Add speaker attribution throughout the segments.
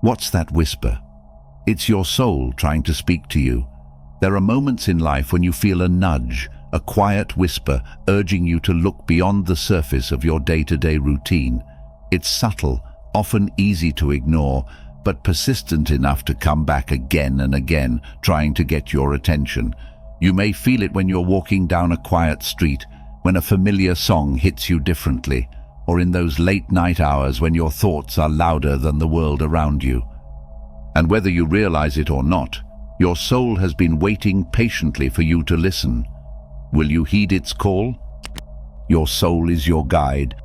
Speaker 1: What's that whisper? It's your soul trying to speak to you. There are moments in life when you feel a nudge, a quiet whisper urging you to look beyond the surface of your day-to-day routine. It's subtle, often easy to ignore, but persistent enough to come back again and again, trying to get your attention. You may feel it when you're walking down a quiet street, when a familiar song hits you differently, or in those late-night hours when your thoughts are louder than the world around you. And whether you realize it or not, your soul has been waiting patiently for you to listen. Will you heed its call? Your soul is your guide.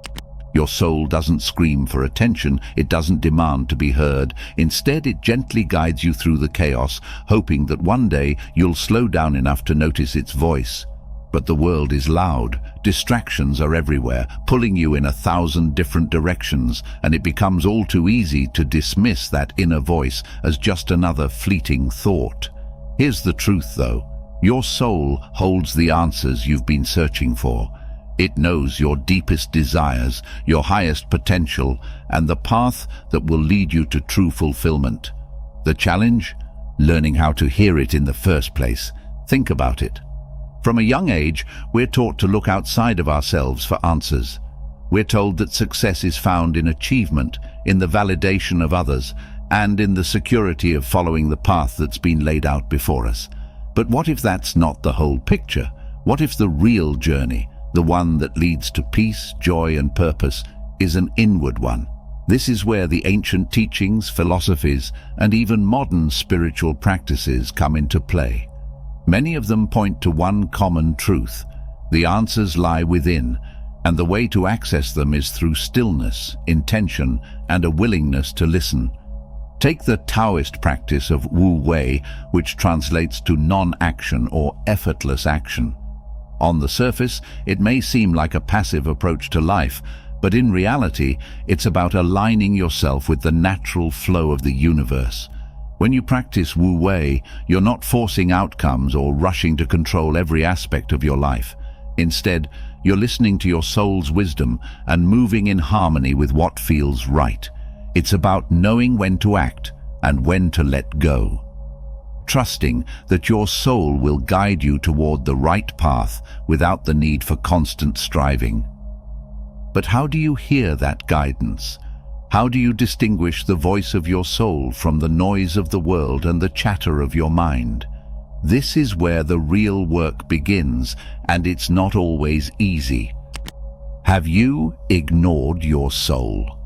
Speaker 1: Your soul doesn't scream for attention, it doesn't demand to be heard. Instead, it gently guides you through the chaos, hoping that one day you'll slow down enough to notice its voice. But the world is loud, distractions are everywhere, pulling you in 1,000 different directions, and it becomes all too easy to dismiss that inner voice as just another fleeting thought. Here's the truth, though. Your soul holds the answers you've been searching for. It knows your deepest desires, your highest potential, and the path that will lead you to true fulfillment. The challenge? Learning how to hear it in the first place. Think about it. From a young age, we're taught to look outside of ourselves for answers. We're told that success is found in achievement, in the validation of others, and in the security of following the path that's been laid out before us. But what if that's not the whole picture? What if the real journey, the one that leads to peace, joy, and purpose, is an inward one? This is where the ancient teachings, philosophies, and even modern spiritual practices come into play. Many of them point to one common truth. The answers lie within, and the way to access them is through stillness, intention, and a willingness to listen. Take the Taoist practice of Wu Wei, which translates to non-action or effortless action. On the surface, it may seem like a passive approach to life, but in reality, it's about aligning yourself with the natural flow of the universe. When you practice Wu Wei, you're not forcing outcomes or rushing to control every aspect of your life. Instead, you're listening to your soul's wisdom and moving in harmony with what feels right. It's about knowing when to act and when to let go. Trusting that your soul will guide you toward the right path without the need for constant striving. But how do you hear that guidance? How do you distinguish the voice of your soul from the noise of the world and the chatter of your mind? This is where the real work begins, and it's not always easy. Have you ignored your soul?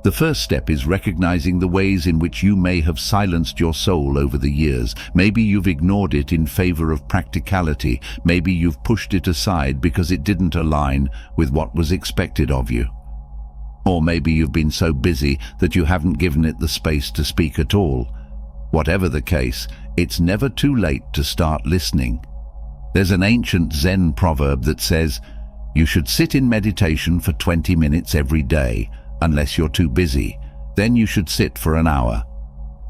Speaker 1: The first step is recognizing the ways in which you may have silenced your soul over the years. Maybe you've ignored it in favor of practicality. Maybe you've pushed it aside because it didn't align with what was expected of you. Or maybe you've been so busy that you haven't given it the space to speak at all. Whatever the case, it's never too late to start listening. There's an ancient Zen proverb that says, "You should sit in meditation for 20 minutes every day, unless you're too busy. Then you should sit for an hour."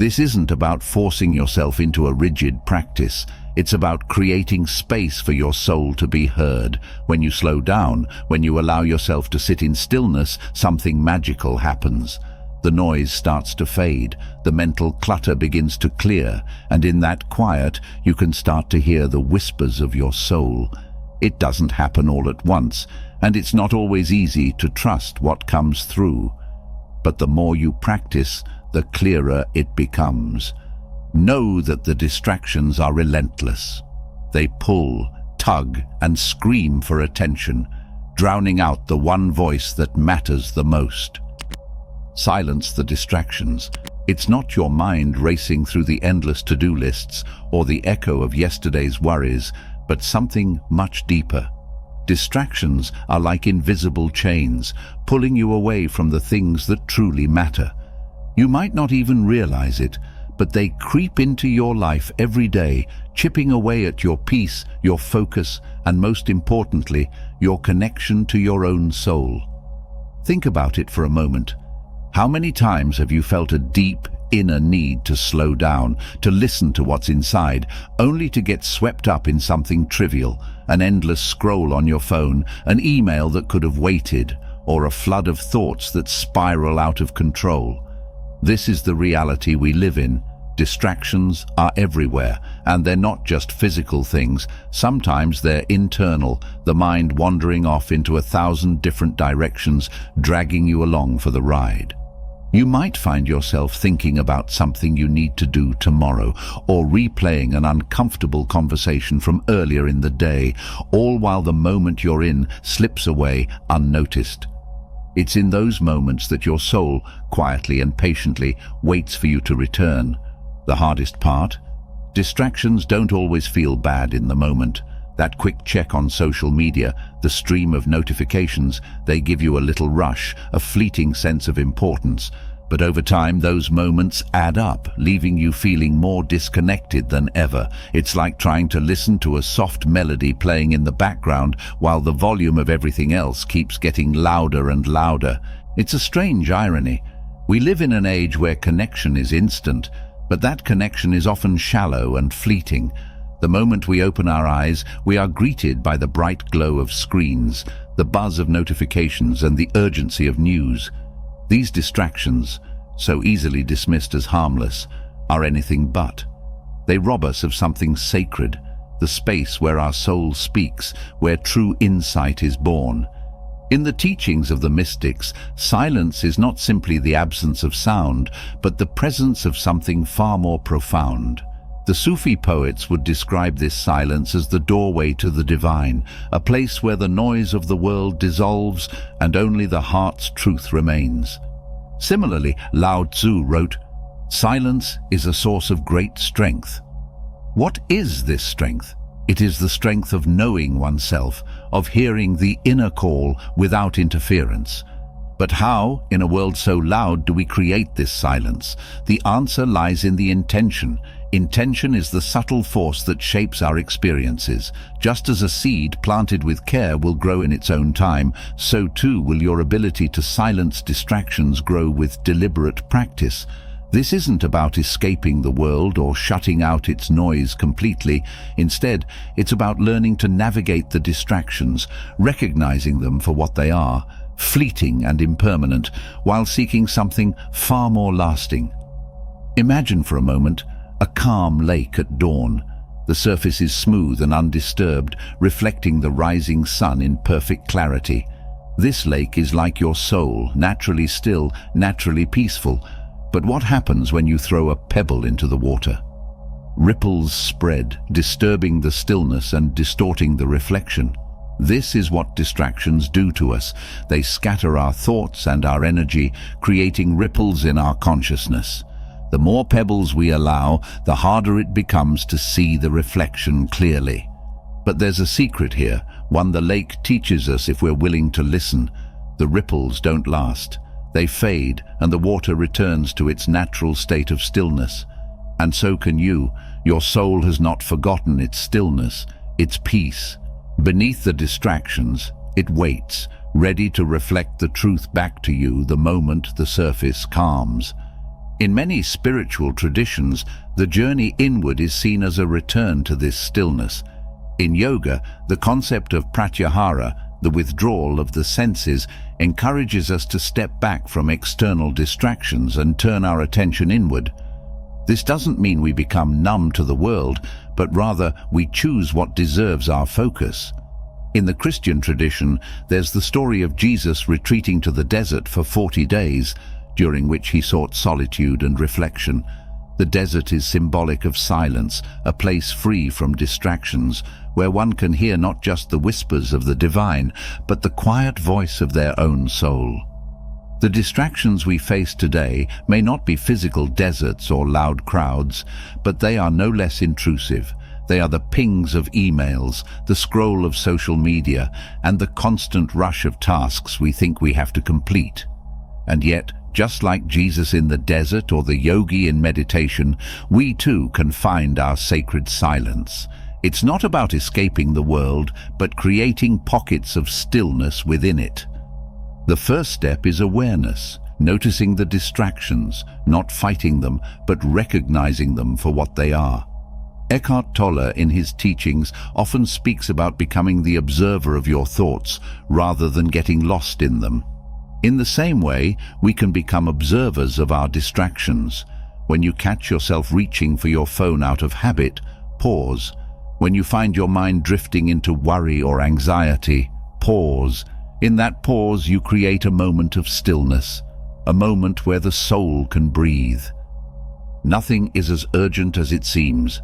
Speaker 1: This isn't about forcing yourself into a rigid practice. It's about creating space for your soul to be heard. When you slow down, when you allow yourself to sit in stillness, something magical happens. The noise starts to fade, the mental clutter begins to clear, and in that quiet, you can start to hear the whispers of your soul. It doesn't happen all at once, and it's not always easy to trust what comes through. But the more you practice, the clearer it becomes. Know that the distractions are relentless. They pull, tug, and scream for attention, drowning out the one voice that matters the most. Silence the distractions. It's not your mind racing through the endless to-do lists or the echo of yesterday's worries, but something much deeper. Distractions are like invisible chains, pulling you away from the things that truly matter. You might not even realize it, but they creep into your life every day, chipping away at your peace, your focus, and most importantly, your connection to your own soul. Think about it for a moment. How many times have you felt a deep, inner need to slow down, to listen to what's inside, only to get swept up in something trivial, an endless scroll on your phone, an email that could have waited, or a flood of thoughts that spiral out of control? This is the reality we live in. Distractions are everywhere, and they're not just physical things. Sometimes they're internal, the mind wandering off into 1,000 different directions, dragging you along for the ride. You might find yourself thinking about something you need to do tomorrow, or replaying an uncomfortable conversation from earlier in the day, all while the moment you're in slips away unnoticed. It's in those moments that your soul, quietly and patiently, waits for you to return. The hardest part? Distractions don't always feel bad in the moment. That quick check on social media, the stream of notifications, they give you a little rush, a fleeting sense of importance. But over time, those moments add up, leaving you feeling more disconnected than ever. It's like trying to listen to a soft melody playing in the background while the volume of everything else keeps getting louder and louder. It's a strange irony. We live in an age where connection is instant, but that connection is often shallow and fleeting. The moment we open our eyes, we are greeted by the bright glow of screens, the buzz of notifications, and the urgency of news. These distractions, so easily dismissed as harmless, are anything but. They rob us of something sacred, the space where our soul speaks, where true insight is born. In the teachings of the mystics, silence is not simply the absence of sound, but the presence of something far more profound. The Sufi poets would describe this silence as the doorway to the divine, a place where the noise of the world dissolves and only the heart's truth remains. Similarly, Lao Tzu wrote, "Silence is a source of great strength." What is this strength? It is the strength of knowing oneself, of hearing the inner call without interference. But how, in a world so loud, do we create this silence? The answer lies in the intention. Intention is the subtle force that shapes our experiences. Just as a seed planted with care will grow in its own time, so too will your ability to silence distractions grow with deliberate practice. This isn't about escaping the world or shutting out its noise completely. Instead, it's about learning to navigate the distractions, recognizing them for what they are, fleeting and impermanent, while seeking something far more lasting. Imagine for a moment a calm lake at dawn. The surface is smooth and undisturbed, reflecting the rising sun in perfect clarity. This lake is like your soul, naturally still, naturally peaceful. But what happens when you throw a pebble into the water? Ripples spread, disturbing the stillness and distorting the reflection. This is what distractions do to us. They scatter our thoughts and our energy, creating ripples in our consciousness. The more pebbles we allow, the harder it becomes to see the reflection clearly. But there's a secret here, one the lake teaches us if we're willing to listen. The ripples don't last. They fade, and the water returns to its natural state of stillness. And so can you. Your soul has not forgotten its stillness, its peace. Beneath the distractions, it waits, ready to reflect the truth back to you the moment the surface calms. In many spiritual traditions, the journey inward is seen as a return to this stillness. In yoga, the concept of pratyahara, the withdrawal of the senses, encourages us to step back from external distractions and turn our attention inward. This doesn't mean we become numb to the world, but rather we choose what deserves our focus. In the Christian tradition, there's the story of Jesus retreating to the desert for 40 days, during which he sought solitude and reflection. The desert is symbolic of silence, a place free from distractions, where one can hear not just the whispers of the divine, but the quiet voice of their own soul. The distractions we face today may not be physical deserts or loud crowds, but they are no less intrusive. They are the pings of emails, the scroll of social media, and the constant rush of tasks we think we have to complete. And yet, just like Jesus in the desert or the yogi in meditation, we too can find our sacred silence. It's not about escaping the world, but creating pockets of stillness within it. The first step is awareness, noticing the distractions, not fighting them, but recognizing them for what they are. Eckhart Tolle, in his teachings, often speaks about becoming the observer of your thoughts, rather than getting lost in them. In the same way, we can become observers of our distractions. When you catch yourself reaching for your phone out of habit, pause. When you find your mind drifting into worry or anxiety, pause. In that pause, you create a moment of stillness, a moment where the soul can breathe. Nothing is as urgent as it seems.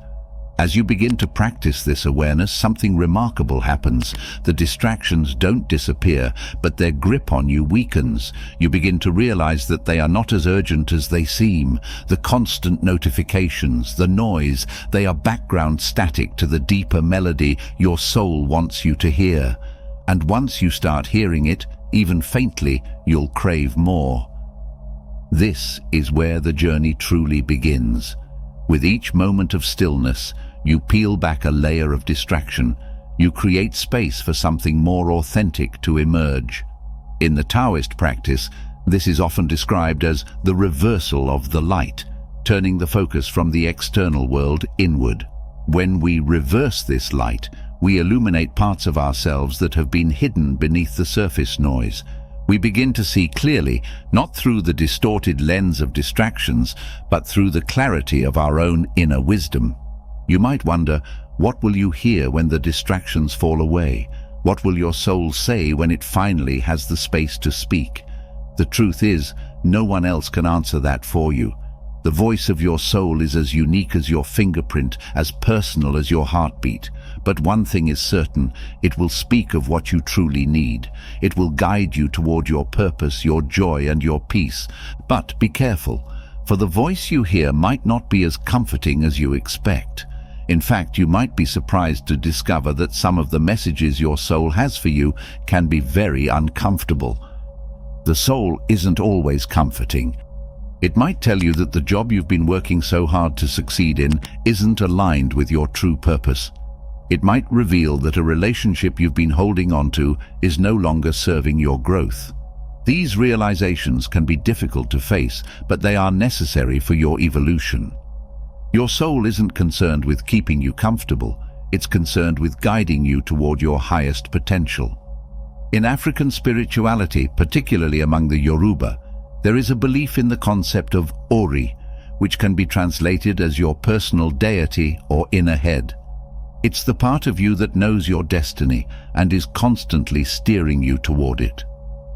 Speaker 1: As you begin to practice this awareness, something remarkable happens. The distractions don't disappear, but their grip on you weakens. You begin to realize that they are not as urgent as they seem. The constant notifications, the noise, they are background static to the deeper melody your soul wants you to hear. And once you start hearing it, even faintly, you'll crave more. This is where the journey truly begins. With each moment of stillness, you peel back a layer of distraction. You create space for something more authentic to emerge. In the Taoist practice, this is often described as the reversal of the light, turning the focus from the external world inward. When we reverse this light, we illuminate parts of ourselves that have been hidden beneath the surface noise. We begin to see clearly, not through the distorted lens of distractions, but through the clarity of our own inner wisdom. You might wonder, what will you hear when the distractions fall away? What will your soul say when it finally has the space to speak? The truth is, no one else can answer that for you. The voice of your soul is as unique as your fingerprint, as personal as your heartbeat. But one thing is certain, it will speak of what you truly need. It will guide you toward your purpose, your joy, and your peace. But be careful, for the voice you hear might not be as comforting as you expect. In fact, you might be surprised to discover that some of the messages your soul has for you can be very uncomfortable. The soul isn't always comforting. It might tell you that the job you've been working so hard to succeed in isn't aligned with your true purpose. It might reveal that a relationship you've been holding on to is no longer serving your growth. These realizations can be difficult to face, but they are necessary for your evolution. Your soul isn't concerned with keeping you comfortable. It's concerned with guiding you toward your highest potential. In African spirituality, particularly among the Yoruba, there is a belief in the concept of Ori, which can be translated as your personal deity or inner head. It's the part of you that knows your destiny and is constantly steering you toward it.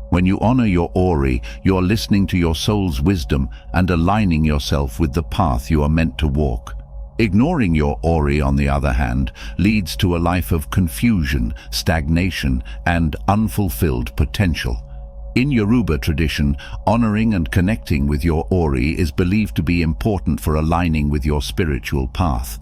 Speaker 1: When you honor your Ori, you're listening to your soul's wisdom and aligning yourself with the path you are meant to walk. Ignoring your Ori, on the other hand, leads to a life of confusion, stagnation, and unfulfilled potential. In Yoruba tradition, honoring and connecting with your Ori is believed to be important for aligning with your spiritual path.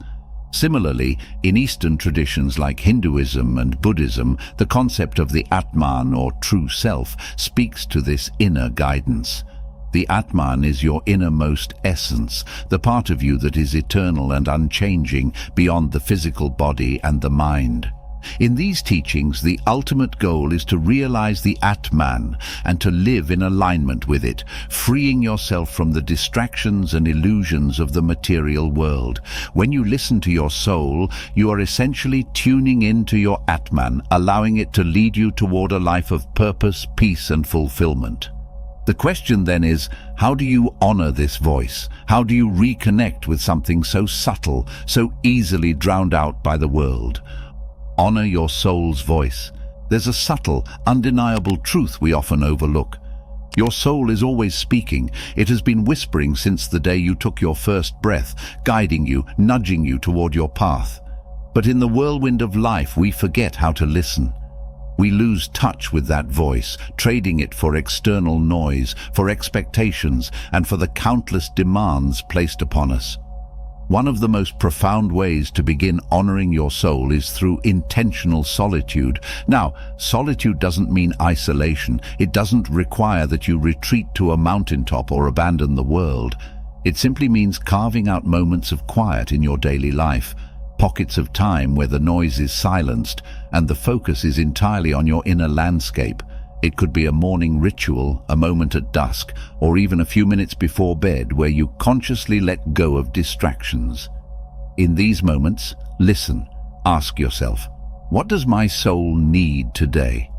Speaker 1: Similarly, in Eastern traditions like Hinduism and Buddhism, the concept of the Atman, or true self, speaks to this inner guidance. The Atman is your innermost essence, the part of you that is eternal and unchanging beyond the physical body and the mind. In these teachings, the ultimate goal is to realize the Atman and to live in alignment with it, freeing yourself from the distractions and illusions of the material world. When you listen to your soul, you are essentially tuning into your Atman, allowing it to lead you toward a life of purpose, peace, and fulfillment. The question then is, how do you honor this voice? How do you reconnect with something so subtle, so easily drowned out by the world? Honor your soul's voice. There's a subtle, undeniable truth we often overlook. Your soul is always speaking. It has been whispering since the day you took your first breath, guiding you, nudging you toward your path. But in the whirlwind of life, we forget how to listen. We lose touch with that voice, trading it for external noise, for expectations, and for the countless demands placed upon us. One of the most profound ways to begin honoring your soul is through intentional solitude. Now, solitude doesn't mean isolation. It doesn't require that you retreat to a mountaintop or abandon the world. It simply means carving out moments of quiet in your daily life, pockets of time where the noise is silenced and the focus is entirely on your inner landscape. It could be a morning ritual, a moment at dusk, or even a few minutes before bed where you consciously let go of distractions. In these moments, listen. Ask yourself, what does my soul need today?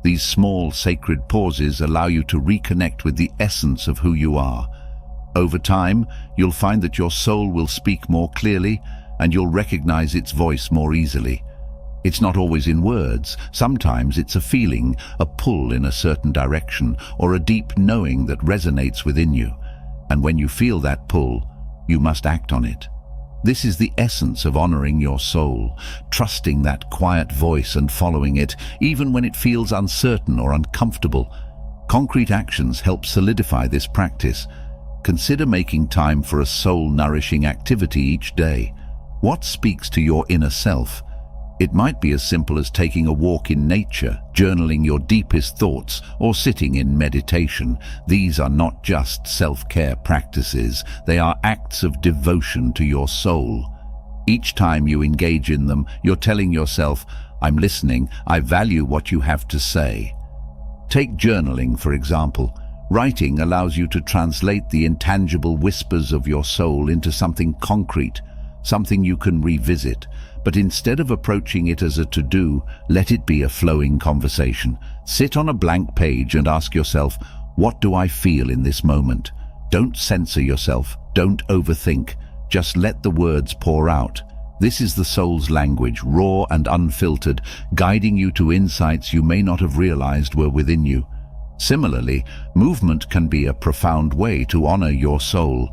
Speaker 1: These small, sacred pauses allow you to reconnect with the essence of who you are. Over time, you'll find that your soul will speak more clearly and you'll recognize its voice more easily. It's not always in words. Sometimes it's a feeling, a pull in a certain direction, or a deep knowing that resonates within you. And when you feel that pull, you must act on it. This is the essence of honoring your soul, trusting that quiet voice and following it, even when it feels uncertain or uncomfortable. Concrete actions help solidify this practice. Consider making time for a soul-nourishing activity each day. What speaks to your inner self? It might be as simple as taking a walk in nature, journaling your deepest thoughts, or sitting in meditation. These are not just self-care practices, they are acts of devotion to your soul. Each time you engage in them, you're telling yourself, "I'm listening, I value what you have to say." Take journaling, for example. Writing allows you to translate the intangible whispers of your soul into something concrete, something you can revisit. But instead of approaching it as a to-do, let it be a flowing conversation. Sit on a blank page and ask yourself, what do I feel in this moment? Don't censor yourself, don't overthink, just let the words pour out. This is the soul's language, raw and unfiltered, guiding you to insights you may not have realized were within you. Similarly, movement can be a profound way to honor your soul.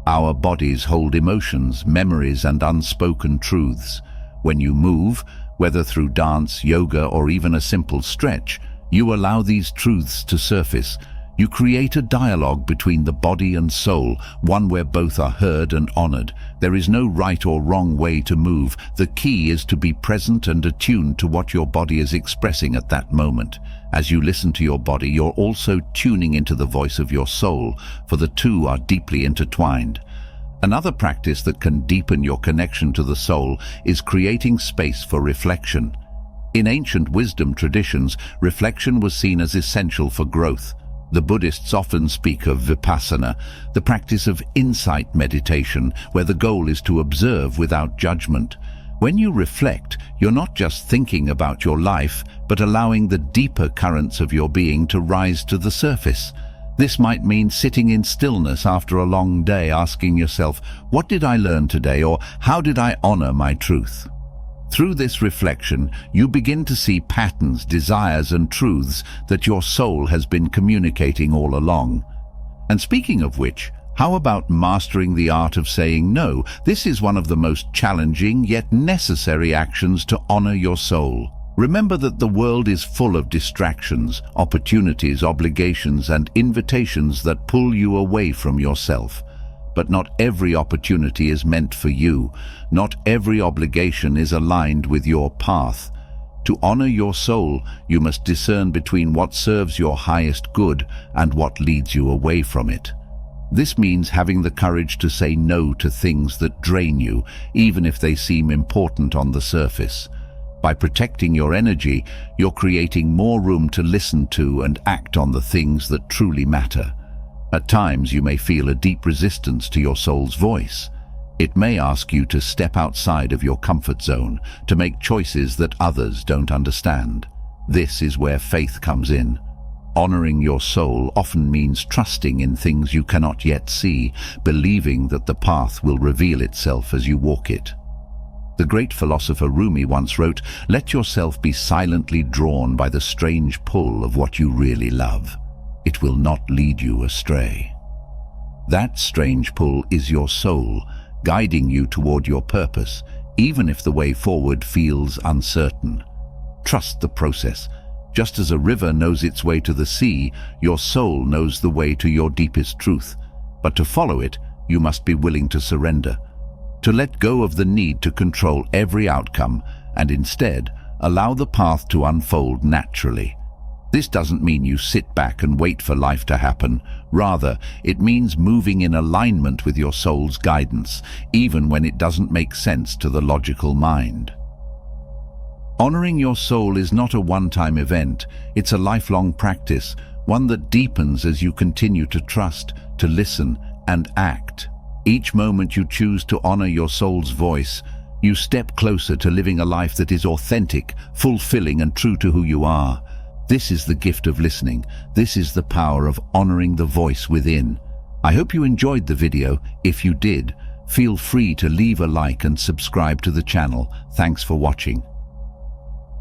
Speaker 1: Our bodies hold emotions, memories, and unspoken truths. When you move, whether through dance, yoga, or even a simple stretch, you allow these truths to surface. You create a dialogue between the body and soul, one where both are heard and honored. There is no right or wrong way to move. The key is to be present and attuned to what your body is expressing at that moment. As you listen to your body, you're also tuning into the voice of your soul, for the two are deeply intertwined. Another practice that can deepen your connection to the soul is creating space for reflection. In ancient wisdom traditions, reflection was seen as essential for growth. The Buddhists often speak of vipassana, the practice of insight meditation, where the goal is to observe without judgment. When you reflect, you're not just thinking about your life, but allowing the deeper currents of your being to rise to the surface. This might mean sitting in stillness after a long day, asking yourself, what did I learn today, or how did I honor my truth? Through this reflection, you begin to see patterns, desires, and truths that your soul has been communicating all along. And speaking of which, how about mastering the art of saying no? This is one of the most challenging yet necessary actions to honor your soul. Remember that the world is full of distractions, opportunities, obligations, and invitations that pull you away from yourself. But not every opportunity is meant for you. Not every obligation is aligned with your path. To honor your soul, you must discern between what serves your highest good and what leads you away from it. This means having the courage to say no to things that drain you, even if they seem important on the surface. By protecting your energy, you're creating more room to listen to and act on the things that truly matter. At times, you may feel a deep resistance to your soul's voice. It may ask you to step outside of your comfort zone, to make choices that others don't understand. This is where faith comes in. Honoring your soul often means trusting in things you cannot yet see, believing that the path will reveal itself as you walk it. The great philosopher Rumi once wrote, "Let yourself be silently drawn by the strange pull of what you really love. It will not lead you astray." That strange pull is your soul, guiding you toward your purpose, even if the way forward feels uncertain. Trust the process. Just as a river knows its way to the sea, your soul knows the way to your deepest truth. But to follow it, you must be willing to surrender, to let go of the need to control every outcome, and instead allow the path to unfold naturally. This doesn't mean you sit back and wait for life to happen. Rather, it means moving in alignment with your soul's guidance, even when it doesn't make sense to the logical mind. Honoring your soul is not a one-time event. It's a lifelong practice, one that deepens as you continue to trust, to listen, and act. Each moment you choose to honor your soul's voice, you step closer to living a life that is authentic, fulfilling, and true to who you are. This is the gift of listening. This is the power of honoring the voice within. I hope you enjoyed the video. If you did, feel free to leave a like and subscribe to the channel. Thanks for watching.